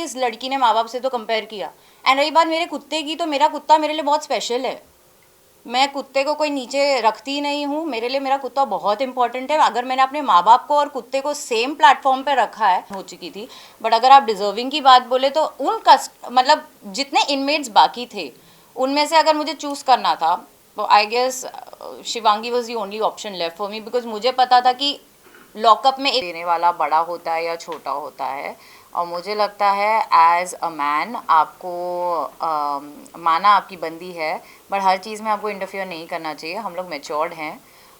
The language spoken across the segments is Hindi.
इस लड़की ने माँ बाप से तो कंपेयर किया। एंड रही बात मेरे कुत्ते की, तो मेरा कुत्ता मेरे लिए बहुत स्पेशल है। मैं कुत्ते को कोई नीचे रखती नहीं हूँ, मेरे लिए मेरा कुत्ता बहुत इंपॉर्टेंट है। अगर मैंने अपने माँ बाप को और कुत्ते को सेम प्लेटफॉर्म पे रखा है, हो चुकी थी। बट अगर आप डिजर्विंग की बात बोले तो उन मतलब जितने इनमेट्स बाकी थे उनमें से अगर मुझे चूज़ करना था तो I guess Shivangi was the only option left for me, because मुझे पता था कि लॉकअप में एक देने वाला बड़ा होता है या छोटा होता है। और मुझे लगता है एज अ मैन आपको माना आपकी बंदी है, बट हर चीज़ में आपको इंटरफियर नहीं करना चाहिए। हम लोग मेच्योर्ड हैं,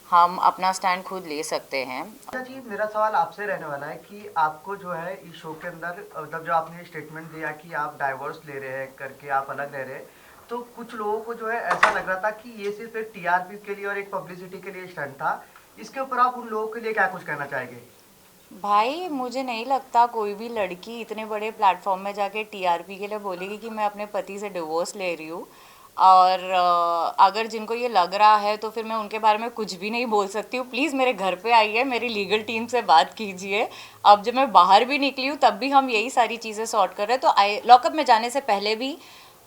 हम अपना स्टैंड खुद ले सकते हैं। अच्छा जी, मेरा सवाल आपसे रहने वाला है कि आपको जो है इस शो के अंदर मतलब जो आपने स्टेटमेंट दिया कि आप डाइवोर्स ले रहे हैं करके आप अलग रह रहे हैं, तो कुछ लोगों को जो है ऐसा लग रहा था कि ये सिर्फ एक टीआरपी के लिए और एक पब्लिसिटी के लिए स्टंट था। इसके ऊपर आप उन लोगों के लिए क्या कुछ कहना चाहेंगे? भाई मुझे नहीं लगता कोई भी लड़की इतने बड़े प्लेटफॉर्म में जाके टीआरपी के लिए बोलेगी कि मैं अपने पति से डिवोर्स ले रही हूँ। और अगर जिनको ये लग रहा है तो फिर मैं उनके बारे में कुछ भी नहीं बोल सकती हूँ। प्लीज़ मेरे घर पे आइए, मेरी लीगल टीम से बात कीजिए। अब जब मैं बाहर भी निकली हूँ तब भी हम यही सारी चीज़ें सॉर्ट कर रहे हैं। तो आई लॉकअप में जाने से पहले भी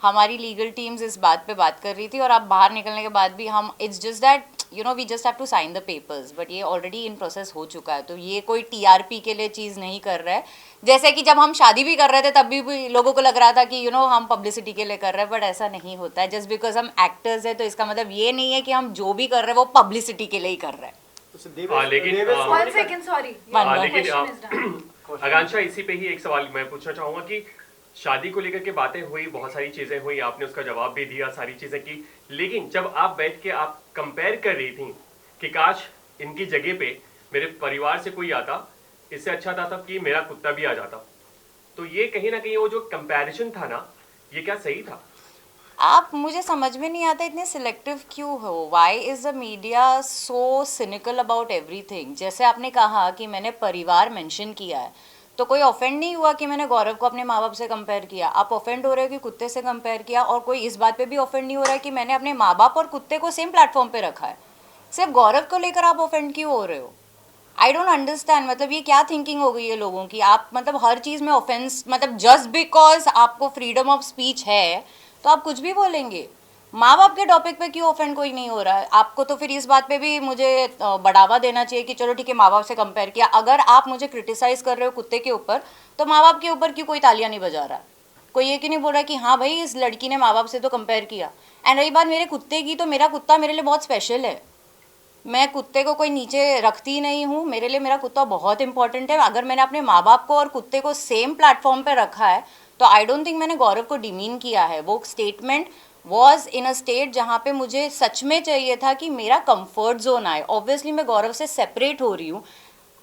हमारी लीगल टीम्स इस बात पे बात कर रही थी, और अब बाहर निकलने के बाद भी हम, it's just that we just have to sign the papers, but ये ऑलरेडी इन प्रोसेस हो चुका है। तो ये कोई टीआरपी के लिए चीज़ नहीं कर रहा है। जैसे कि जब हम शादी भी कर रहे थे तब भी लोगों को लग रहा था कि हम पब्लिसिटी के लिए कर रहे हैं, बट ऐसा नहीं होता है। जस्ट बिकॉज हम एक्टर्स हैं तो इसका मतलब ये नहीं है कि हम जो भी कर रहे हैं वो पब्लिसिटी के लिए ही कर रहे हैं। आकांक्षा, इसी पे ही एक सवाल मैं पूछना चाहूंगा कि शादी को लेकर के बातें हुई, बहुत सारी चीजें हुई, आपने उसका जवाब भी दिया, सारी चीजें की, लेकिन जब आप बैठ के आप कंपेयर कर रही थी कि काश इनकी जगह पे मेरे परिवार से कोई आता, इससे अच्छा था तब कि मेरा कुत्ता भी आ जाता, तो ये कहीं ना कहीं वो जो कंपैरिजन था ना, ये क्या सही था? आप, मुझे समझ में नहीं आता इतने सिलेक्टिव क्यों हो। Why is the media so cynical about everything. जैसे आपने कहा कि मैंने परिवार मेंशन किया है, तो कोई ऑफेंड नहीं हुआ कि मैंने गौरव को अपने माँ बाप से कंपेयर किया। आप ऑफेंड हो रहे हो कि कुत्ते से कंपेयर किया, और कोई इस बात पे भी ऑफेंड नहीं हो रहा है कि मैंने अपने माँ बाप और कुत्ते को सेम प्लेटफॉर्म पे रखा है। सिर्फ गौरव को लेकर आप ऑफेंड क्यों हो रहे हो? I don't understand. मतलब ये क्या थिंकिंग हो गई है लोगों की? आप मतलब हर चीज़ में ऑफेंस, मतलब जस्ट बिकॉज आपको फ्रीडम ऑफ स्पीच है तो आप कुछ भी बोलेंगे। माँ बाप के टॉपिक पे क्यों ऑफेंड कोई नहीं हो रहा है आपको? तो फिर इस बात पे भी मुझे बढ़ावा देना चाहिए कि चलो ठीक है, माँ बाप से कंपेयर किया। अगर आप मुझे क्रिटिसाइज कर रहे हो कुत्ते के ऊपर, तो माँ बाप के ऊपर क्यों कोई तालियां नहीं बजा रहा? कोई ये क्यों नहीं बोल रहा कि हाँ भाई इस लड़की ने माँ बाप से तो कंपेयर किया। एंड रही बात मेरे कुत्ते की, तो मेरा कुत्ता मेरे लिए बहुत स्पेशल है। मैं कुत्ते को कोई नीचे रखती नहीं हूँ, मेरे लिए मेरा कुत्ता बहुत इंपॉर्टेंट है। अगर मैंने अपने माँ बाप को और कुत्ते को सेम प्लेटफॉर्म पे रखा है तो आई डोंट थिंक मैंने गौरव को डिमीन किया है। वो statement was in a state जहाँ पे मुझे सच में चाहिए था कि मेरा कंफर्ट जोन आए। ऑब्वियसली मैं गौरव से सेपरेट हो रही हूँ।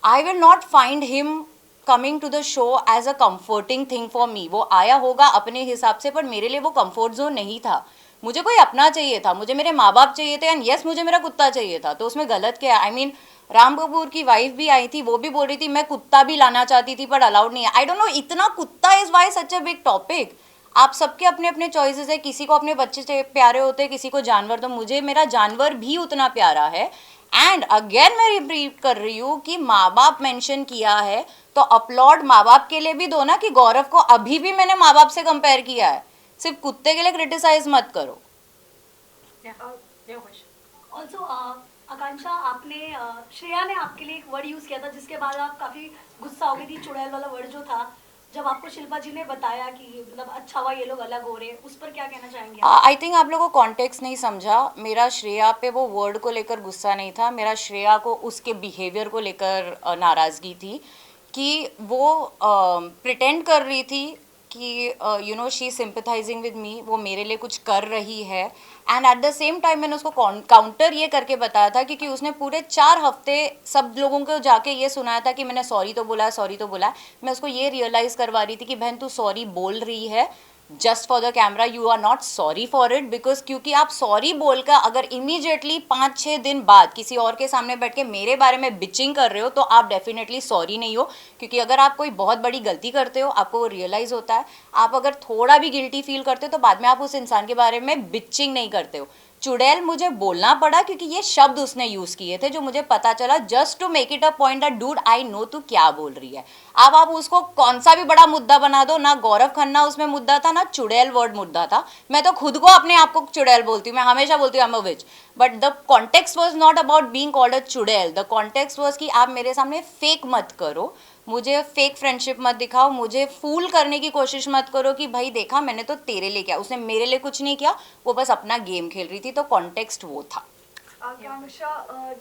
I will not find him coming to the show as a comforting thing for me. वो आया होगा अपने हिसाब से, पर मेरे लिए वो कंफर्ट जोन नहीं था। मुझे कोई अपना चाहिए था, मुझे मेरे माँ बाप चाहिए थे, एंड यस मुझे मेरा कुत्ता चाहिए था। तो उसमें गलत क्या है? आई मीन राम कपूर की वाइफ भी आई थी, वो भी बोल रही थी मैं कुत्ता भी लाना चाहती थी पर अलाउड नहीं है। आई डोंट नो, इतना कुत्ता is why such a big topic. आप सबके अपने अपने चॉइसेस है। किसी को अपने बच्चे से प्यारे होते हैं, किसी को जानवर। तो मुझे मेरा जानवर भी उतना प्यारा है। एंड अगेन मैं रिपीट कर रही हूँ कि माँ बाप मेंशन किया है तो अपलॉड माँ बाप के लिए भी दो ना, कि गौरव को अभी भी मैंने माँ बाप से कंपेयर किया है। सिर्फ कुत्ते के लिए क्रिटिसाइज मत करो। ऑल्सो आकांक्षा, आपने श्रेया ने आपके लिए एक वर्ड यूज किया था जिसके बाद आप काफी गुस्सा हो गई थी, चुड़ैल वाला वर्ड जो था, जब आपको शिल्पा जी ने बताया कि मतलब अच्छा हुआ ये लोग अलग हो रहे हैं, उस पर क्या कहना चाहेंगे आप? आई थिंक आप लोगों को कॉन्टेक्स्ट नहीं समझा। मेरा श्रेया पे वो वर्ड को लेकर गुस्सा नहीं था, मेरा श्रेया को उसके बिहेवियर को लेकर नाराज़गी थी कि वो प्रिटेंड कर रही थी कि शी सिंपथाइजिंग विद मी, वो मेरे लिए कुछ कर रही है। And at the same time मैंने उसको काउंटर ये करके बताया था क्योंकि उसने पूरे 4 हफ्ते सब लोगों को जाके ये सुनाया था कि मैंने सॉरी तो बोला है, सॉरी तो बोला है। मैं उसको ये रियलाइज़ करवा रही थी कि बहन तू सॉरी बोल रही है just for the camera, you are not sorry for it. Because क्योंकि आप सॉरी बोलकर अगर इमीडिएटली 5-6 दिन बाद किसी और के सामने बैठ के मेरे बारे में बिचिंग कर रहे हो तो आप डेफिनेटली सॉरी नहीं हो। क्योंकि अगर आप कोई बहुत बड़ी गलती करते हो आपको वो रियलाइज़ होता है। आप अगर थोड़ा भी गिल्टी फील करते हो तो बाद में आप उस इंसान के बारे में बिचिंग नहीं करते हो। चुड़ैल मुझे बोलना पड़ा क्योंकि ये शब्द उसने यूज किए थे जो मुझे पता चला, just to make it a point that dude I know तू क्या बोल रही है। अब आप उसको कौन सा भी बड़ा मुद्दा बना दो, ना गौरव खन्ना उसमें मुद्दा था, ना चुड़ैल वर्ड मुद्दा था। मैं तो खुद को अपने आप को चुड़ैल बोलती हूँ, मैं हमेशा बोलती हूँ I am a witch, but the context was not about being called a chudail. The context was कि आप मेरे सामने फेक मत करो, मुझे फेक फ्रेंडशिप मत दिखाओ, मुझे फूल करने की कोशिश मत करो कि भाई देखा मैंने तो तेरे लिए किया, उसने मेरे लिए कुछ नहीं किया, वो बस अपना गेम खेल रही थी। तो कॉन्टेक्स्ट वो था। आकांक्षा,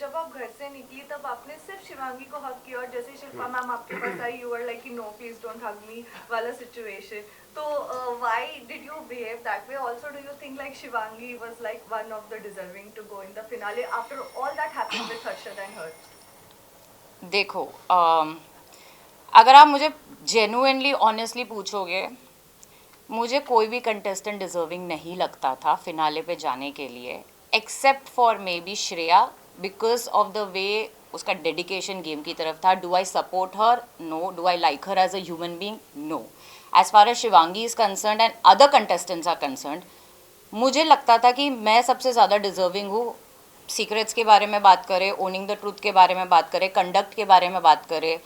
जब आप घर से निकली तब आपने सिर्फ शिवांगी को हक किया और जैसे शिल्पा मैम आपके पास I you were like no please don't hug me वाला सिचुएशन, तो why did you behave that way? Also do you think like Shivangi was like one of the deserving to go in the finale after all that happened with Harshad and her? देखो अगर आप मुझे जेन्युइनली ऑनेस्टली पूछोगे, मुझे कोई भी कंटेस्टेंट डिजर्विंग नहीं लगता था फिनाले पे जाने के लिए, except for maybe Shreya, because of the way उसका डेडिकेशन गेम की तरफ था। Do I support her? No. Do I like her as a human being? No. As far as Shivangi is concern and other contestants are concern, मुझे लगता था कि मैं सबसे ज़्यादा डिजर्विंग हूँ। सीक्रेट्स के बारे में बात करें, ओनिंग द ट्रूथ के बारे में बात करें, कंडक्ट के बारे में बात करें,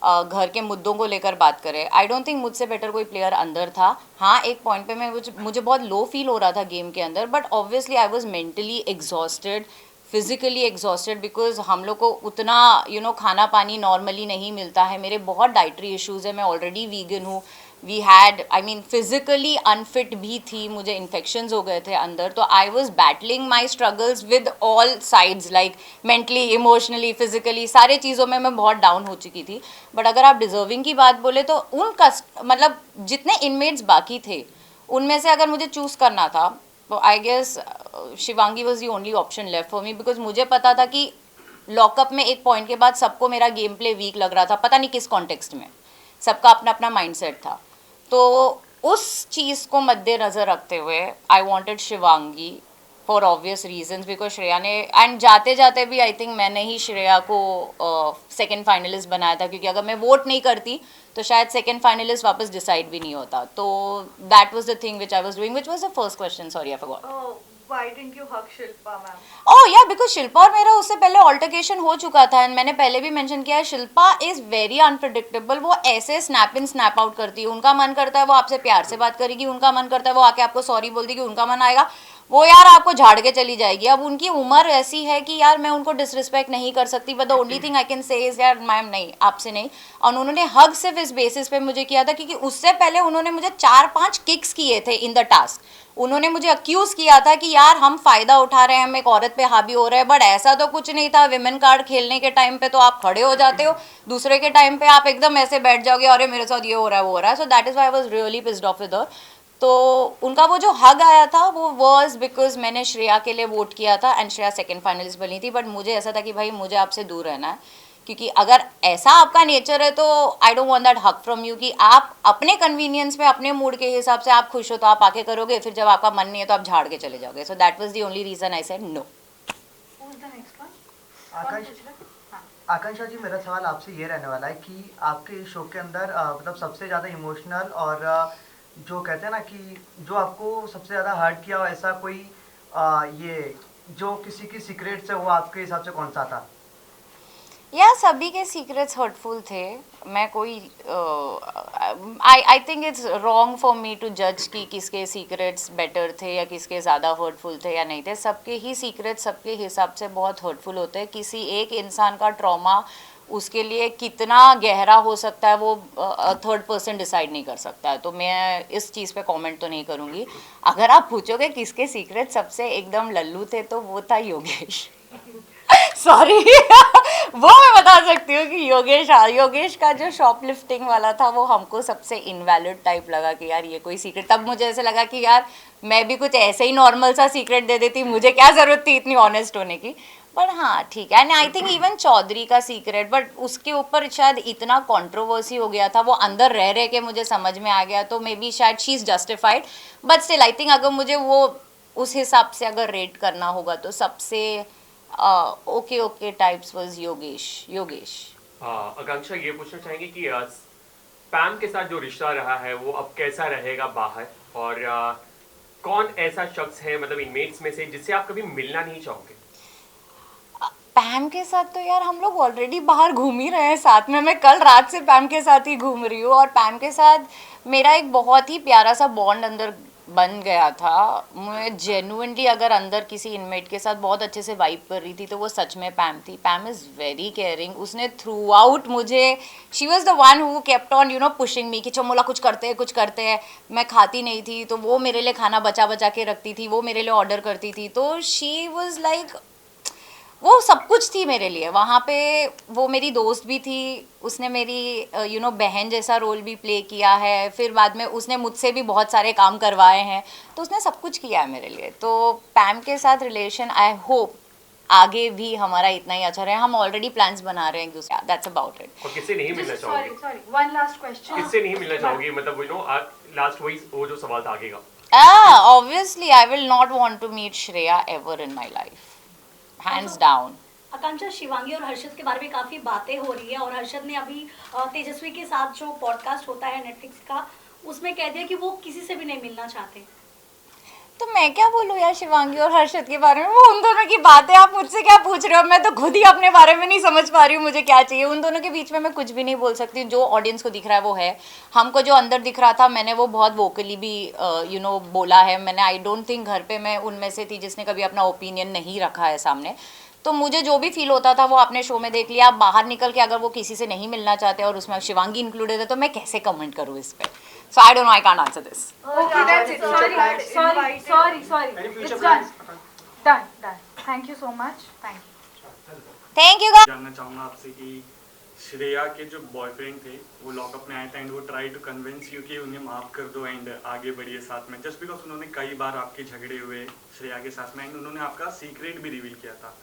घर के मुद्दों को लेकर बात करें, आई डोंट थिंक मुझसे बेटर कोई प्लेयर अंदर था। हाँ, एक पॉइंट पे मैं मुझे बहुत लो फील हो रहा था गेम के अंदर, but obviously I was mentally exhausted, physically exhausted, because हम लोग को उतना खाना पानी नॉर्मली नहीं मिलता है। मेरे बहुत डाइटरी इश्यूज़ है, मैं ऑलरेडी वीगन हूँ। वी हैड फिजिकली अनफिट भी थी, मुझे इन्फेक्शंस हो गए थे अंदर। तो I was battling my struggles with all sides, like mentally, emotionally, physically, सारे चीज़ों में मैं बहुत डाउन हो चुकी थी। बट अगर आप डिजर्विंग की बात बोले तो मतलब जितने इनमेट्स बाकी थे उनमें से अगर मुझे चूज़ करना था तो I guess Shivangi was the only option left for me, because मुझे पता था कि लॉकअप में एक पॉइंट के बाद सबको मेरा गेम प्ले वीक लग रहा था, पता नहीं किस कॉन्टेक्स्ट में, सबका अपना अपना माइंडसेट था। तो उस चीज़ को मद्देनज़र रखते हुए I wanted Shivangi for obvious reasons, because Shreya ने, एंड जाते जाते भी आई थिंक मैंने ही श्रेया को सेकंड फाइनलिस्ट बनाया था, क्योंकि अगर मैं वोट नहीं करती तो शायद सेकंड फाइनलिस्ट वापस डिसाइड भी नहीं होता। तो that was the thing which I was doing, which was the first question, sorry I forgot. Why didn't you hug Shilpa ma'am? ओह या, बिकॉज शिल्पा और मेरा उससे पहले ऑल्टरकेशन हो चुका था, एंड मैंने पहले भी मेंशन किया है, शिल्पा इज़ वेरी अनप्रिडिक्टेबल। वो ऐसे स्नैप इन स्नैप आउट करती है, उनका मन करता है वो आपसे प्यार से बात करेगी, उनका मन करता है वो आके आपको सॉरी बोल देगी, उनका मन आएगा वो यार आपको झाड़ के चली जाएगी। अब उनकी उम्र ऐसी है कि यार मैं उनको डिसरिस्पेक्ट नहीं कर सकती, but the only thing I can say is यार मैम नहीं, आपसे नहीं। और उन्होंने हग सिर्फ इस बेसिस पे मुझे किया था क्योंकि उससे पहले उन्होंने मुझे 4-5 किक्स किए थे इन द टास्क। उन्होंने मुझे अक्यूज़ किया था कि यार हम फ़ायदा उठा रहे हैं, हम एक औरत पे हावी हो रहे हैं, बट ऐसा तो कुछ नहीं था। विमेन कार्ड खेलने के टाइम पे तो आप खड़े हो जाते हो, दूसरे के टाइम पे आप एकदम ऐसे बैठ जाओगे, अरे मेरे साथ ये हो रहा है वो हो रहा है। So that is why I was really pissed off with her. तो उनका वो जो हग आया था वो वॉज बिकॉज मैंने श्रेया के लिए वोट किया था एंड श्रेया सेकंड फाइनलिस्ट बनी थी, बट मुझे ऐसा था कि भाई मुझे आपसे दूर रहना है, क्योंकि अगर ऐसा आपका नेचर है तो आई डोंट वांट दैट हक फ्रॉम यू, कि आप अपने कन्वीनियंस में, अपने मूड के हिसाब से आप खुश हो तो आप आके करोगे, फिर जब आपका मन नहीं है तो आप झाड़ के चले जाओगे। So that was the only reason I said no. Who's the next one? Akanksha कौन पूछ रहा है? हाँ। आकांक्षा जी, मेरा सवाल आपसे ये रहने वाला है कि आपके इस शो के अंदर मतलब सबसे ज़्यादा इमोशनल और जो कहते हैं ना कि जो आपको सबसे ज़्यादा हर्ट किया हो, ऐसा कोई ये जो किसी की सीक्रेट्स है, वो आपके हिसाब से कौन सा था? या सभी के सीक्रेट्स हर्टफुल थे। मैं कोई I think it's wrong for me to जज कि किसके सीक्रेट्स बेटर थे या किसके ज़्यादा हर्टफुल थे या नहीं थे। सबके ही सीक्रेट्स सबके हिसाब से बहुत हर्टफुल होते हैं। किसी एक इंसान का ट्रॉमा उसके लिए कितना गहरा हो सकता है वो थर्ड पर्सन डिसाइड नहीं कर सकता है। तो मैं इस चीज़ पे कमेंट तो नहीं करूँगी। अगर आप पूछोगे किसके सीक्रेट सबसे एकदम लल्लू थे तो वो था योगेश। सॉरी वो मैं बता सकती हूँ कि योगेश का जो शॉपलिफ्टिंग वाला था वो हमको सबसे इनवैलिड टाइप लगा कि यार ये कोई सीक्रेट। तब मुझे ऐसे लगा कि यार मैं भी कुछ ऐसे ही नॉर्मल सा सीक्रेट दे देती, मुझे क्या ज़रूरत थी इतनी ऑनेस्ट होने की। बट हाँ ठीक है। And I think even Chaudhary का सीक्रेट, बट उसके ऊपर शायद इतना कंट्रोवर्सी हो गया था, वो अंदर रह रह के मुझे समझ में आ गया, तो मे बी शायद she is justified. But still I think अगर मुझे वो उस हिसाब से अगर रेट करना होगा तो सबसे ओके टाइप्स वाज योगेश। आकांक्षा ये पूछना चाहेंगे कि पैम के साथ जो रिश्ता रहा है वो अब कैसा रहेगा बाहर, और कौन ऐसा शख्स है मतलब इनमेट्स में से जिससे आप कभी मिलना नहीं चाहोगे? पैम के साथ तो यार हम लोग ऑलरेडी बाहर घूम ही रहे हैं साथ में। मैं कल रात से पैम के साथ ही घूम रही हूँ और पैम के साथ मेरा एक बहुत ही प्यारा सा बॉन्ड अंदर बन गया था। मैं जेन्युइनली अगर अंदर किसी इनमेट के साथ बहुत अच्छे से वाइब कर रही थी तो वो सच में पैम थी। पैम इज़ वेरी केयरिंग। उसने थ्रू आउट मुझे, she was the one who kept on pushing me कि चमोला कुछ करते हैं कुछ करते हैं। मैं खाती नहीं थी तो वो मेरे लिए खाना बचा बचा के रखती थी, वो मेरे लिए ऑर्डर करती थी। तो शी वॉज लाइक, वो सब कुछ थी मेरे लिए वहाँ पे। वो मेरी दोस्त भी थी, उसने मेरी बहन जैसा रोल भी प्ले किया है। फिर बाद में उसने मुझसे भी बहुत सारे काम करवाए हैं, तो उसने सब कुछ किया है मेरे लिए। तो पैम के साथ रिलेशन आई होप आगे भी हमारा इतना ही अच्छा रहे। हम ऑलरेडी प्लान्स बना रहे हैं एक दूसरे, दैट्स अबाउट इट। और किससे नहीं मिलना चाहोगे? Sorry, one last question. किससे नहीं मिलना चाहोगे? मतलब लास्ट वो जो सवाल था आगे का। Obviously I will not want to meet Shreya ever in my life, hands down. Akanksha, Shivangi और हर्षद के बारे में काफी बातें हो रही है और हर्षद ने अभी तेजस्वी के साथ जो पॉडकास्ट होता है नेटफ्लिक्स का, उसमें कह दिया कि वो किसी से भी नहीं मिलना चाहते। तो मैं क्या बोलूँ यार शिवांगी और हर्षद के बारे में? वो उन दोनों की बातें आप मुझसे क्या पूछ रहे हो? मैं तो खुद ही अपने बारे में नहीं समझ पा रही हूँ मुझे क्या चाहिए। उन दोनों के बीच में मैं कुछ भी नहीं बोल सकती। जो ऑडियंस को दिख रहा है वो है, हमको जो अंदर दिख रहा था मैंने वो बहुत वोकली भी बोला है मैंने। आई डोंट थिंक घर पे मैं उनमें से थी जिसने कभी अपना ओपिनियन नहीं रखा है सामने। तो मुझे जो भी फील होता था वो आपने शो में देख लिया। आप बाहर निकल के अगर वो किसी से नहीं मिलना चाहते और उसमें शिवांगी इंक्लूडेड है तो मैं कैसे कमेंट करूँ इस पर? So I don't know, I can't answer this. Okay, that's it. Sorry. It's done. Done. Thank you so much. Thank you. Thank you guys. जानना चाहूँगा आपसे कि श्रेया के जो बॉयफ्रेंड थे वो लॉकअप में आए थे एंड वो ट्राई टू कन्विंस यू कि उन्हें माफ़ कर दो एंड आगे बढ़िए साथ में, जस्ट बिकॉज उन्होंने कई बार आपके झगड़े हुए श्रेया के साथ में एंड उन्होंने आपका सीक्रेट भी रिवील किया था।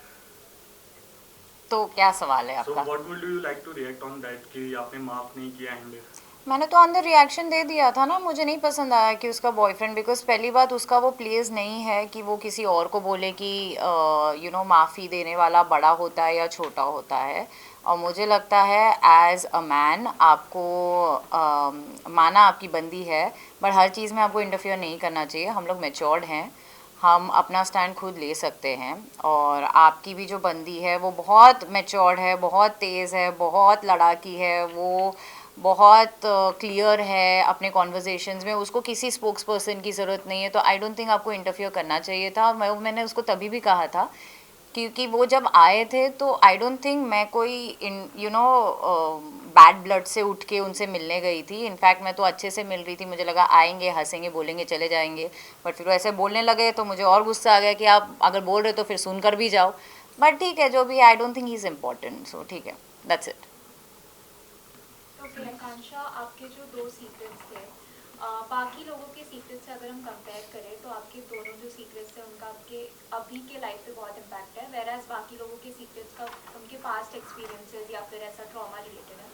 तो क्या सवाल है सो आपका? What would you like to react on that कि आपने माफ़ नहीं किया एंड मैंने तो अंदर रिएक्शन दे दिया था ना। मुझे नहीं पसंद आया कि उसका बॉयफ्रेंड, बिकॉज पहली बात उसका वो प्लेस नहीं है कि वो किसी और को बोले कि माफ़ी देने वाला बड़ा होता है या छोटा होता है। और मुझे लगता है एज अ मैन आपको माना आपकी बंदी है, बट हर चीज़ में आपको इंटरफियर नहीं करना चाहिए। हम लोग मैच्योर्ड हैं, हम अपना स्टैंड खुद ले सकते हैं। और आपकी भी जो बंदी है वो बहुत मैच्योर्ड है, बहुत तेज़ है, बहुत लड़ाकी है, वो बहुत क्लियर है अपने कॉन्वर्जेशंस में। उसको किसी स्पोक्स पर्सन की ज़रूरत नहीं है। तो आई डोंट थिंक आपको इंटरफियर करना चाहिए था। मैंने उसको तभी भी कहा था क्योंकि वो जब आए थे तो आई डोंट थिंक मैं कोई बैड ब्लड से उठ के उनसे मिलने गई थी। इनफैक्ट मैं तो अच्छे से मिल रही थी। मुझे लगा आएंगे, हंसेंगे, बोलेंगे, चले जाएंगे। बट फिर वो ऐसे बोलने लगे तो मुझे और गुस्सा आ गया कि आप अगर बोल रहे तो फिर सुन कर भी जाओ। बट ठीक है, जो भी, I don't think he is important. So ठीक है, दैट्स इट। ओके आकांक्षा, आपके जो 2 सीक्रेट्स थे, बाकी लोगों के सीक्रेट से अगर हम कंपेयर करें तो आपके दोनों जो सीक्रेट्स थे उनका आपके अभी के लाइफ पे बहुत इम्पैक्ट है, वेराज बाकी लोगों के सीक्रेट्स का उनके पास्ट एक्सपीरियंसेस या फिर ऐसा ट्रॉमा रिलेटेड है।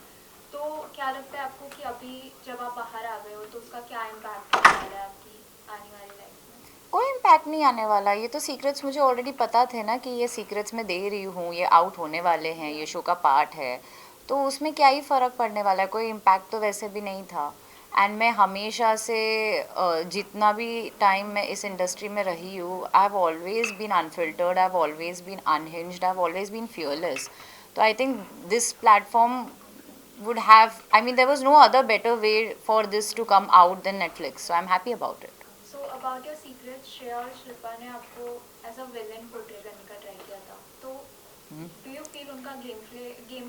तो क्या लगता है आपको कि अभी जब आप बाहर आ गए हो तो उसका क्या इम्पैक्ट होने वाला है आपकी आने वाली लाइफ में? कोई इम्पैक्ट नहीं आने वाला। ये तो सीक्रेट्स मुझे ऑलरेडी पता थे ना कि ये सीक्रेट्स मैं दे रही हूँ, ये आउट होने वाले हैं, ये शो का पार्ट है। तो उसमें क्या ही फ़र्क पड़ने वाला है? कोई इम्पैक्ट तो वैसे भी नहीं था। एंड मैं हमेशा से जितना भी टाइम मैं इस इंडस्ट्री में रही हूँ, I have always been unfiltered, I have always been unhinged, I have always been fearless. तो I think this platform would have, I mean, there was no other better way for this to come out than Netflix. So I'm happy about it. So about your secret, Shreya और शिल्पा ने आपको एज अ विलन पोर्ट्रे करने का ट्राई किया था, तो डू यू फील उनका गेम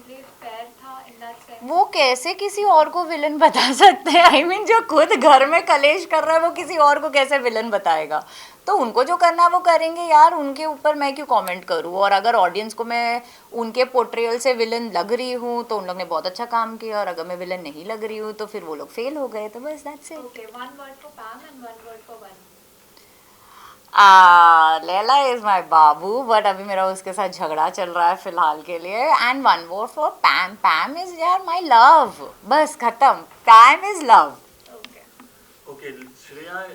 प्ले फेयर था इन दैट सेंस? वो कैसे किसी और को विलन बता सकते हैं? आई मीन जो खुद घर में कलेश कर रहा है वो किसी और को कैसे विलन बताएगा? तो उनको जो करना है वो करेंगे यार, उनके ऊपर मैं क्यों कमेंट करूँ? और अगर ऑडियंस को मैं उनके पोर्ट्रेयल से विलन लग रही हूँ तो उन लोग ने बहुत अच्छा काम किया, और अगर मैं विलन नहीं लग रही हूँ तो फिर वो लोग फेल हो गए। तो बस that's it. Okay, one word for पैम and one word for one. Laila is my Babu, but अभी मेरा उसके साथ झगड़ा चल रहा है फिलहाल के लिए। And one word for पैम, पैम is यार माई लव, बस खत्म, पैम इज लव। ओके श्रेया,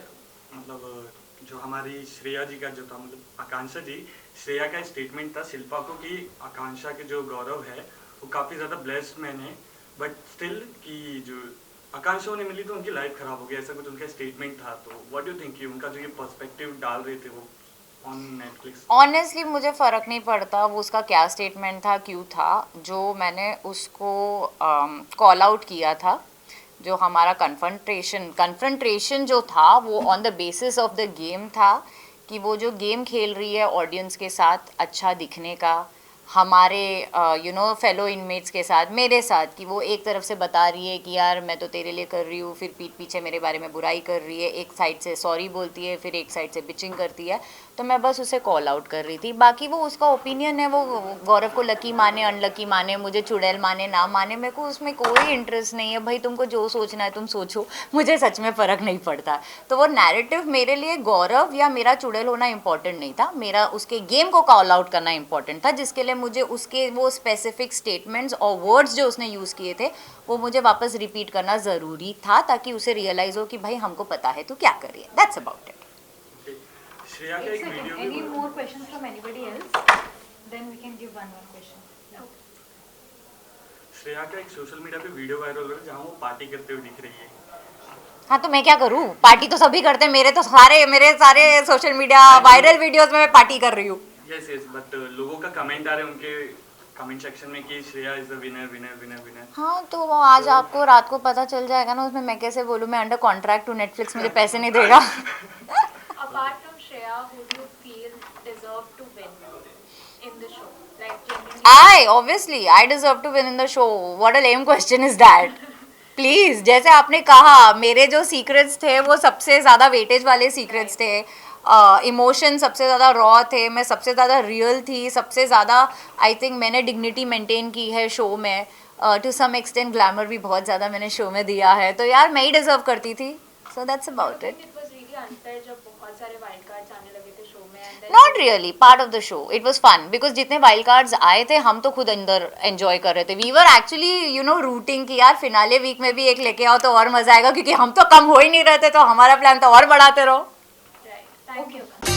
मतलब जो हमारी श्रेया जी का जो था, मतलब आकांक्षा जी, श्रेया का स्टेटमेंट था शिल्पा को कि आकांक्षा के जो गौरव है वो काफ़ी ज़्यादा ब्लेस्ड मैन है, बट स्टिल कि जो आकांक्षा ने मिली तो उनकी लाइफ खराब हो गई, ऐसा कुछ उनका स्टेटमेंट था। तो व्हाट डू थिंक कि उनका जो ये पर्सपेक्टिव डाल रहे थे वो ऑन नेटफ्लिक्स? ऑनेस्टली मुझे फ़र्क नहीं पड़ता वो उसका क्या स्टेटमेंट था, क्यों था। जो मैंने उसको कॉल आउट किया था, जो हमारा कन्फ्रंट्रेशन जो था वो on the basis of the game था, कि वो जो गेम खेल रही है ऑडियंस के साथ अच्छा दिखने का, हमारे फेलो इनमेट्स के साथ, मेरे साथ, कि वो एक तरफ से बता रही है कि यार मैं तो तेरे लिए कर रही हूँ, फिर पीठ पीछे मेरे बारे में बुराई कर रही है, एक साइड से सॉरी बोलती है, फिर एक साइड से बिचिंग करती है। तो मैं बस उसे कॉल आउट कर रही थी। बाकी वो उसका ओपिनियन है, वो गौरव को लकी माने अनलकी माने, मुझे चुड़ैल माने ना माने, मेरे को उसमें कोई इंटरेस्ट नहीं है भाई। तुमको जो सोचना है तुम सोचो, मुझे सच में फ़र्क नहीं पड़ता। तो वो नैरेटिव मेरे लिए गौरव या मेरा चुड़ैल होना इम्पॉर्टेंट नहीं था, मेरा उसके गेम को कॉल आउट करना इम्पॉर्टेंट था, जिसके लिए मुझे उसके वो स्पेसिफिक स्टेटमेंट्स और वर्ड्स जो उसने यूज़ किए थे वो मुझे वापस रिपीट करना ज़रूरी था, ताकि उसे रियलाइज़ हो कि भाई हमको पता है तू क्या कर रही है। That's about it. श्रेया का एक वीडियो Any भी more questions from anybody else? Then we can give one more question. Shreya का एक सोशल मीडिया पे वीडियो वायरल हो रहा है जहाँ वो पार्टी करते हुए दिख रही है। हाँ तो मैं क्या करूँ, पार्टी तो सभी करते हैं, मेरे सारे सोशल मीडिया वायरल वीडियोस में मैं पार्टी कर रही हूँ। यस यस, बट लोगों का कमेंट आ रहे हैं उनके कमेंट सेक्शन में कि Shreya is the winner winner winner winner. हाँ तो वो आज आपको रात को पता चल जाएगा ना, उसमें मैं कैसे बोलूँ, मैं अंडर कॉन्ट्रैक्ट हूँ, नेटफ्लिक्स मुझे पैसे नहीं देगा। Apart from Shreya, who do you feel deserve to win in the show? Like genuinely. I deserve to win in the show. What a lame question is that? Please, जैसे आपने कहा मेरे जो सीक्रेट्स थे वो सबसे ज़्यादा वेटेज वाले सीक्रेट्स थे, इमोशन सबसे ज़्यादा रॉ थे, मैं सबसे ज़्यादा रियल थी, सबसे ज़्यादा आई थिंक मैंने डिग्निटी मेंटेन की है शो में, टू सम एक्सटेंट ग्लैमर भी बहुत ज़्यादा मैंने शो में दिया है, तो यार मैं ही डिज़र्व करती थी। So that's about it. It was really unfair जब बहुत सारे wild cards आने लगे थे show में and then not really part of the show, it was fun, because जितने वाइल्ड कार्ड्स आए थे हम तो खुद अंदर एंजॉय कर रहे थे। वी वर एक्चुअली रूटिंग कि यार फिनाले वीक में भी एक लेके आओ तो और मजा आएगा, क्योंकि हम तो कम हो ही नहीं रहे थे, तो हमारा प्लान तो और बढ़ाते रहो। right. Thank you.